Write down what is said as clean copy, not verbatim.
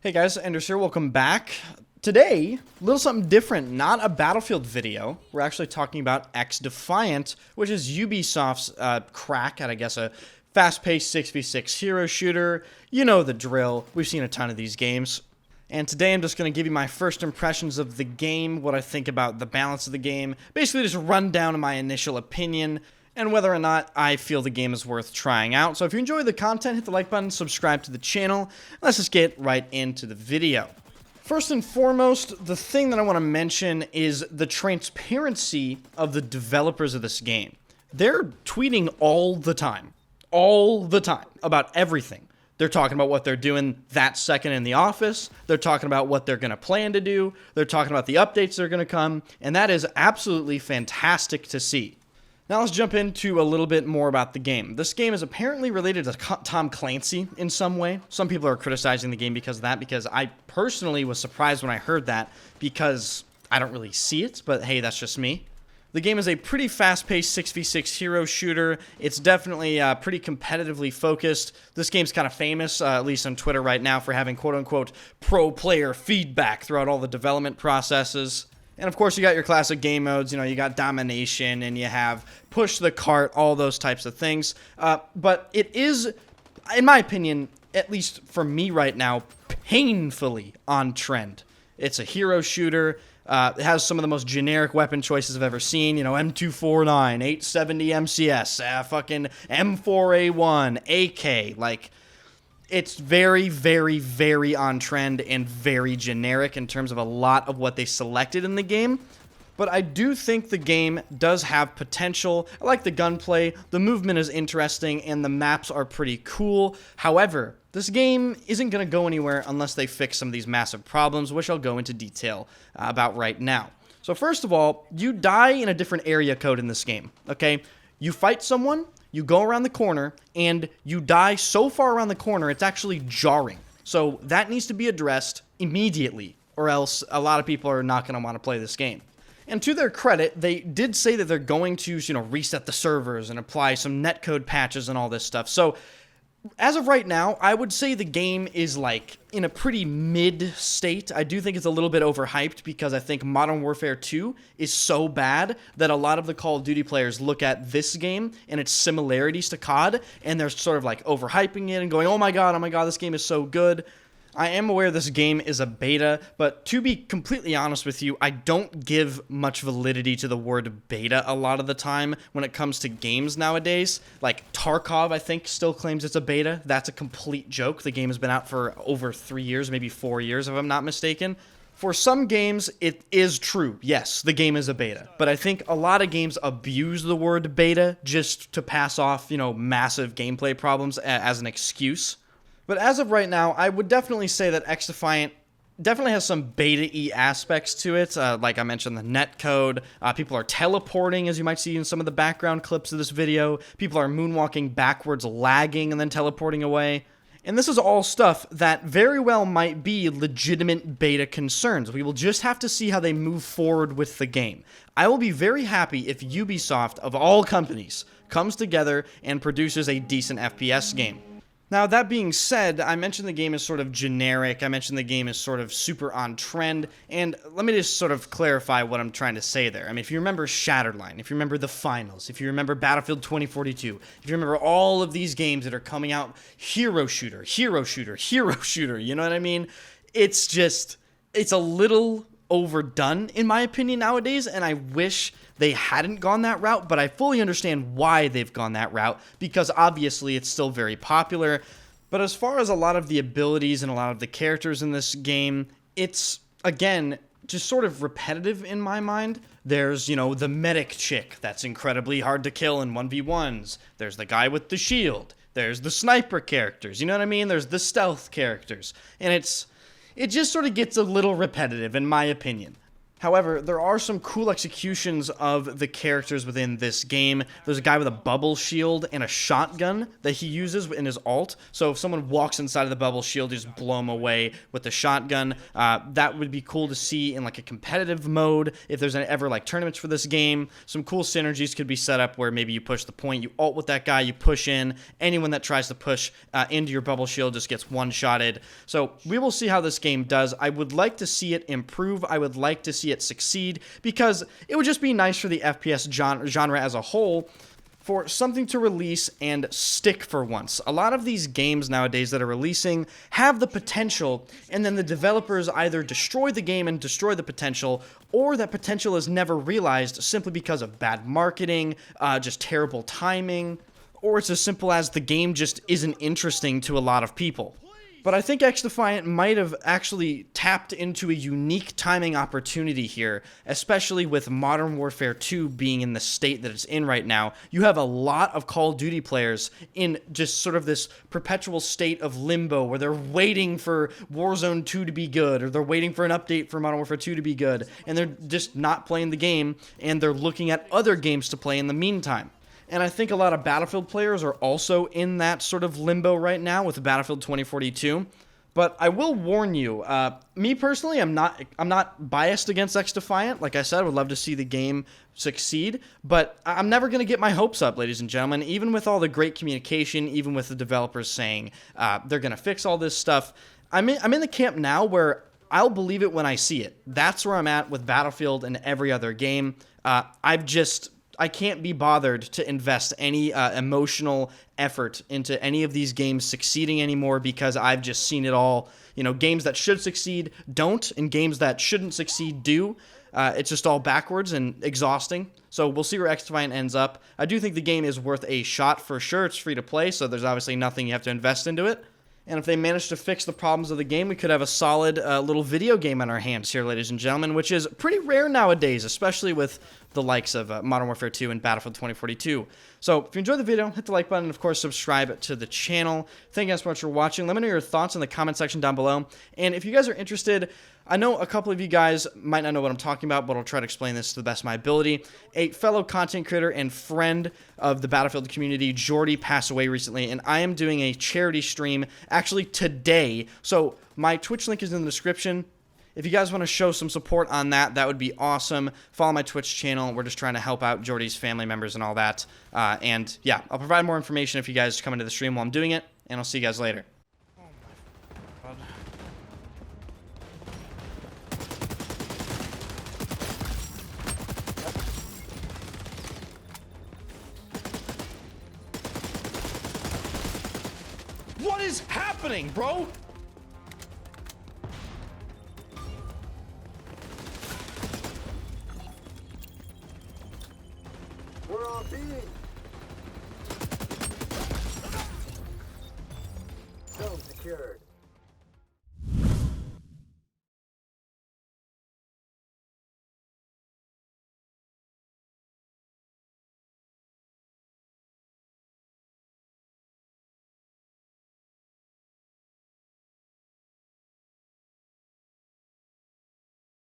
Hey guys, Anders here, welcome back. Today, a little something different, not a Battlefield video. We're actually talking about XDefiant, which is Ubisoft's crack at, I guess, a fast-paced 6v6 hero shooter. You know the drill, we've seen a ton of these games. And today I'm just going to give you my first impressions of the game, what I think about the balance of the game, basically just run down my initial opinion, and whether or not I feel the game is worth trying out. So if you enjoy the content, hit the like button, subscribe to the channel. Let's just get right into the video. First and foremost, the thing that I want to mention is the transparency of the developers of this game. They're tweeting all the time, about everything. They're talking about what they're doing that second in the office. They're talking about what they're going to plan to do. They're talking about the updates that are going to come, and that is absolutely fantastic to see. Now let's jump into a little bit more about the game. This game is apparently related to Tom Clancy in some way. Some people are criticizing the game because of that, because I personally was surprised when I heard that, because I don't really see it, but hey, that's just me. The game is a pretty fast-paced 6v6 hero shooter. It's definitely pretty competitively focused. This game's kind of famous, at least on Twitter right now, for having quote-unquote pro player feedback throughout all the development processes. And of course, you got your classic game modes, you got domination, and you have push the cart, all those types of things. But it is, in my opinion, at least for me right now, painfully on trend. It's a hero shooter. It has some of the most generic weapon choices I've ever seen. M249, 870 MCS, fucking M4A1, AK, like... It's very, very, very on trend and very generic in terms of a lot of what they selected in the game. But I do think the game does have potential. I like the gunplay, the movement is interesting, and the maps are pretty cool. However, this game isn't going to go anywhere unless they fix some of these massive problems, which I'll go into detail about right now. So first of all, you die in a different area code in this game, okay? You fight someone, you go around the corner, and you die so far around the corner, it's actually jarring. So that needs to be addressed immediately, or else a lot of people are not going to want to play this game. And to their credit, they did say that they're going to, reset the servers and apply some netcode patches and all this stuff. So as of right now, I would say the game is in a pretty mid state. I do think it's a little bit overhyped because I think Modern Warfare 2 is so bad that a lot of the Call of Duty players look at this game and its similarities to COD, and they're sort of overhyping it and going, oh my god, this game is so good. I am aware this game is a beta, but to be completely honest with you, I don't give much validity to the word beta a lot of the time when it comes to games nowadays. Tarkov, I think, still claims it's a beta. That's a complete joke. The game has been out for over 3 years, maybe 4 years, if I'm not mistaken. For some games, it is true. Yes, the game is a beta. But I think a lot of games abuse the word beta just to pass off, massive gameplay problems as an excuse. But as of right now, I would definitely say that XDefiant definitely has some beta-y aspects to it. Like I mentioned, the netcode. People are teleporting, as you might see in some of the background clips of this video. People are moonwalking backwards, lagging, and then teleporting away. And this is all stuff that very well might be legitimate beta concerns. We will just have to see how they move forward with the game. I will be very happy if Ubisoft, of all companies, comes together and produces a decent FPS game. Now, that being said, I mentioned the game is sort of generic, I mentioned the game is sort of super on trend, and let me just sort of clarify what I'm trying to say there. I mean, if you remember Shatterline, if you remember The Finals, if you remember Battlefield 2042, if you remember all of these games that are coming out, hero shooter, you know what I mean? It's a little overdone, in my opinion, nowadays, and I wish they hadn't gone that route, but I fully understand why they've gone that route, because obviously it's still very popular. But as far as a lot of the abilities and a lot of the characters in this game, it's, again, just sort of repetitive in my mind. There's, the medic chick that's incredibly hard to kill in 1v1s. There's the guy with the shield. There's the sniper characters, you know what I mean? There's the stealth characters. And it just sort of gets a little repetitive, in my opinion. However, there are some cool executions of the characters within this game. There's a guy with a bubble shield and a shotgun that he uses in his ult. So if someone walks inside of the bubble shield, you just blow them away with the shotgun. That would be cool to see in like a competitive mode. If there's ever like tournaments for this game, some cool synergies could be set up where maybe you push the point, you ult with that guy, you push in. Anyone that tries to push into your bubble shield just gets one-shotted. So we will see how this game does. I would like to see it improve. I would like to see it succeed, because it would just be nice for the FPS genre as a whole for something to release and stick for once. A lot of these games nowadays that are releasing have the potential, and then the developers either destroy the game and destroy the potential, or that potential is never realized simply because of bad marketing, just terrible timing, or it's as simple as the game just isn't interesting to a lot of people. But I think XDefiant might have actually tapped into a unique timing opportunity here, especially with Modern Warfare 2 being in the state that it's in right now. You have a lot of Call of Duty players in just sort of this perpetual state of limbo where they're waiting for Warzone 2 to be good, or they're waiting for an update for Modern Warfare 2 to be good, and they're just not playing the game, and they're looking at other games to play in the meantime. And I think a lot of Battlefield players are also in that sort of limbo right now with Battlefield 2042. But I will warn you, me personally, I'm not biased against XDefiant. Like I said, I would love to see the game succeed, but I'm never going to get my hopes up, ladies and gentlemen. Even with all the great communication, even with the developers saying they're going to fix all this stuff, I'm in the camp now where I'll believe it when I see it. That's where I'm at with Battlefield and every other game. I can't be bothered to invest any emotional effort into any of these games succeeding anymore, because I've just seen it all. You know, games that should succeed don't, and games that shouldn't succeed do. It's just all backwards and exhausting. So we'll see where XDefiant ends up. I do think the game is worth a shot for sure. It's free to play, so there's obviously nothing you have to invest into it. And if they manage to fix the problems of the game, we could have a solid little video game on our hands here, ladies and gentlemen, which is pretty rare nowadays, especially with the likes of Modern Warfare 2 and Battlefield 2042. So if you enjoyed the video, hit the like button and, of course, subscribe to the channel. Thank you guys so much for watching. Let me know your thoughts in the comment section down below. And if you guys are interested, I know a couple of you guys might not know what I'm talking about, but I'll try to explain this to the best of my ability. A fellow content creator and friend of the Battlefield community, Jordy, passed away recently, and I am doing a charity stream actually today. So my Twitch link is in the description. If you guys want to show some support on that, that would be awesome. Follow my Twitch channel. We're just trying to help out Jordy's family members and all that. And yeah, I'll provide more information if you guys come into the stream while I'm doing it, and I'll see you guys later. Oh my God. What is happening, bro? We're on B. Zone secured.